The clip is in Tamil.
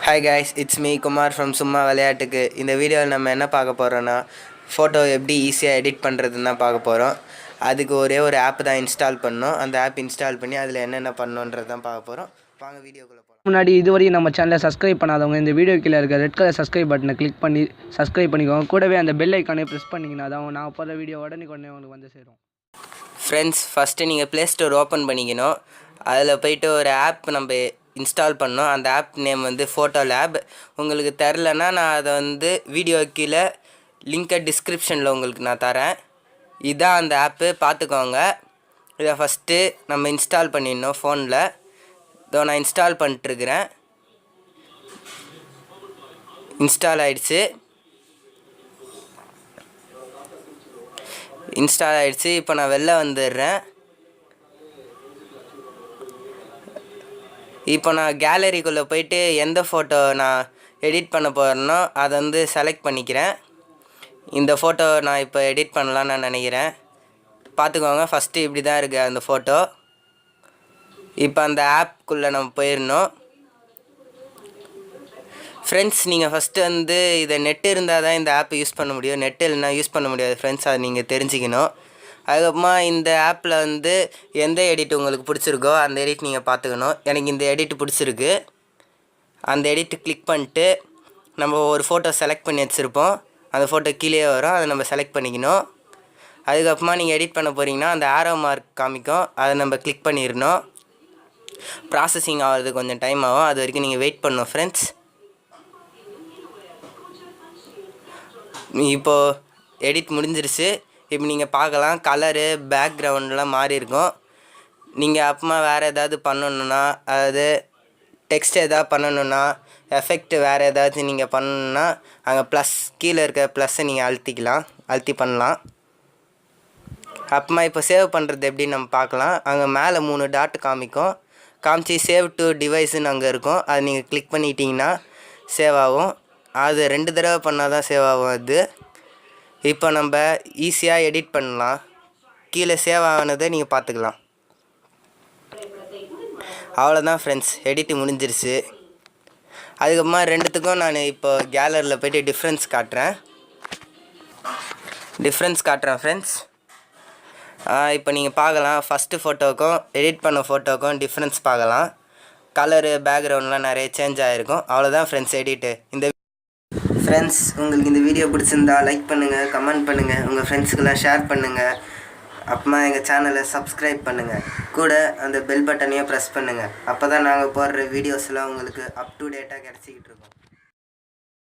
Hi guys, it's me Kumar from சும்மா விளையாட்டுக்கு. இந்த வீடியோவில் நம்ம என்ன பார்க்க போகிறோன்னா ஃபோட்டோ எப்படி ஈஸியாக எடிட் பண்ணுறதுன்னு தான் பார்க்க போகிறோம். அதுக்கு ஒரே ஒரு ஆப் தான் இன்ஸ்டால் பண்ணோம். அந்த ஆப் இன்ஸ்டால் பண்ணி அதில் என்னென்ன பண்ணணுன்றது தான் பார்க்க போகிறோம். வாங்க வீடியோக்குள்ளே போகலாம். முன்னாடி இதுவரையும் நம்ம சேனலை சப்ஸ்கிரைப் பண்ணாதவங்க இந்த வீடியோ கீழே இருக்க ரெட் கலர் சப்ஸ்கிரைப் பட்டனை கிளிக் பண்ணி சப்ஸ்கிரைப் பண்ணிக்கோங்க. கூடவே அந்த பெல் ஐக்கானே ப்ரெஸ் பண்ணிங்கன்னா தான் நான் போகிற வீடியோ உடனே உங்களுக்கு வந்து சேரும். ஃப்ரெண்ட்ஸ், ஃபஸ்ட்டு நீங்கள் ப்ளே ஸ்டோர் ஓப்பன் பண்ணிக்கணும். அதில் போய்ட்டு ஒரு ஆப் நம்ம இன்ஸ்டால் பண்ணோம். அந்த ஆப் நேம் வந்து ஃபோட்டோ லேப். உங்களுக்கு தெரிலனா நான் அதை வந்து வீடியோ கீழே லிங்கை டிஸ்கிரிப்ஷனில் உங்களுக்கு நான் தரேன். இதுதான் அந்த ஆப்பு, பார்த்துக்கோங்க. இதை ஃபஸ்ட்டு நம்ம இன்ஸ்டால் பண்ணிடணும் ஃபோனில். இதோ நான் இன்ஸ்டால் பண்ணிட்டுருக்கிறேன். இன்ஸ்டால் ஆகிடுச்சு. இப்போ நான் வெளில வந்துடுறேன். இப்போ நான் கேலரிக்குள்ளே போயிட்டு எந்த ஃபோட்டோ நான் எடிட் பண்ண போகிறேனோ அதை வந்து செலக்ட் பண்ணிக்கிறேன். இந்த ஃபோட்டோ நான் இப்போ எடிட் பண்ணலான்னு நான் நினைக்கிறேன். பார்த்துக்கோங்க, ஃபஸ்ட்டு இப்படி தான் இருக்குது அந்த ஃபோட்டோ. இப்போ அந்த ஆப்குள்ளே நம்ம போயிடணும். ஃப்ரெண்ட்ஸ், நீங்கள் ஃபஸ்ட்டு வந்து இதை நெட்டு இருந்தால் தான் இந்த ஆப் யூஸ் பண்ண முடியும். நெட்டு இல்லைனா யூஸ் பண்ண முடியாது ஃப்ரெண்ட்ஸ், அதை நீங்கள் தெரிஞ்சுக்கணும். அதுக்கப்புறமா இந்த ஆப்பில் வந்து எந்த எடிட் உங்களுக்கு பிடிச்சிருக்கோ அந்த எடிட் நீங்கள் பார்த்துக்கணும். எனக்கு இந்த எடிட் பிடிச்சிருக்கு. அந்த எடிட்டு கிளிக் பண்ணிட்டு நம்ம ஒரு ஃபோட்டோ செலக்ட் பண்ணி வச்சுருப்போம். அந்த ஃபோட்டோ கீழே வரும், அதை நம்ம செலக்ட் பண்ணிக்கணும். அதுக்கப்புறமா நீங்கள் எடிட் பண்ண போகிறீங்கன்னா அந்த ஆரோ மார்க் காமிக்கும், அதை நம்ம கிளிக் பண்ணிடணும். ப்ராசஸிங் ஆகிறது கொஞ்சம் டைம் ஆகும், அது வரைக்கும் நீங்கள் வெயிட் பண்ணணும் ஃப்ரெண்ட்ஸ். இப்போது எடிட் முடிஞ்சிருச்சு. இப்போ நீங்கள் பார்க்கலாம், கலரு பேக்ரவுண்டெலாம் மாறி இருக்கும். நீங்கள் அப்புறமா வேறு ஏதாவது பண்ணணுன்னா, அதாவது டெக்ஸ்ட் எதாவது பண்ணணுன்னா, எஃபெக்ட் வேறு ஏதாவது நீங்கள் பண்ணணுன்னா அங்கே ப்ளஸ் கீழே இருக்க ப்ளஸ்ஸை நீங்கள் அழுத்தி பண்ணலாம். அப்புறமா இப்போ சேவ் பண்ணுறது எப்படின்னு நம்ம பார்க்கலாம். அங்கே மேலே 3 டாட் காமிச்சு சேவ் டு டிவைஸுன்னு அங்கே இருக்கும். அதை நீங்கள் கிளிக் பண்ணிட்டீங்கன்னா சேவ் ஆகும். அது 2 தடவை பண்ணால் தான் சேவ் ஆகும் அது. இப்போ நம்ம ஈஸியாக எடிட் பண்ணலாம். கீழே சேவ் ஆனதை நீங்கள் பார்த்துக்கலாம். அவ்வளோதான் ஃப்ரெண்ட்ஸ், எடிட் முடிஞ்சிருச்சு. அதுக்கப்புறமா ரெண்டுத்துக்கும் நான் இப்போ கேலரியில் போய்ட்டு டிஃப்ரென்ஸ் காட்டுறேன் ஃப்ரெண்ட்ஸ். இப்போ நீங்கள் பார்க்கலாம், ஃபஸ்ட்டு ஃபோட்டோவுக்கும் எடிட் பண்ண ஃபோட்டோவுக்கும் டிஃப்ரென்ஸ் பார்க்கலாம். கலரு பேக்ரவுண்ட்லாம் நிறைய சேஞ்ச் ஆகிருக்கும். அவ்வளோதான் ஃப்ரெண்ட்ஸ் எடிட்டு. ஃப்ரெண்ட்ஸ், உங்களுக்கு இந்த வீடியோ பிடிச்சிருந்தா லைக் பண்ணுங்கள், கமெண்ட் பண்ணுங்கள், உங்கள் ஃப்ரெண்ட்ஸுக்கெல்லாம் ஷேர் பண்ணுங்கள். அப்புறமா எங்கள் சேனலை சப்ஸ்கிரைப் பண்ணுங்கள். கூட அந்த பெல் பட்டனையும் ப்ரெஸ் பண்ணுங்கள். அப்போ தான் நாங்கள் போடுற வீடியோஸ்லாம் உங்களுக்கு அப் டு டேட்டாக கிடச்சிக்கிட்டு இருக்கோம்.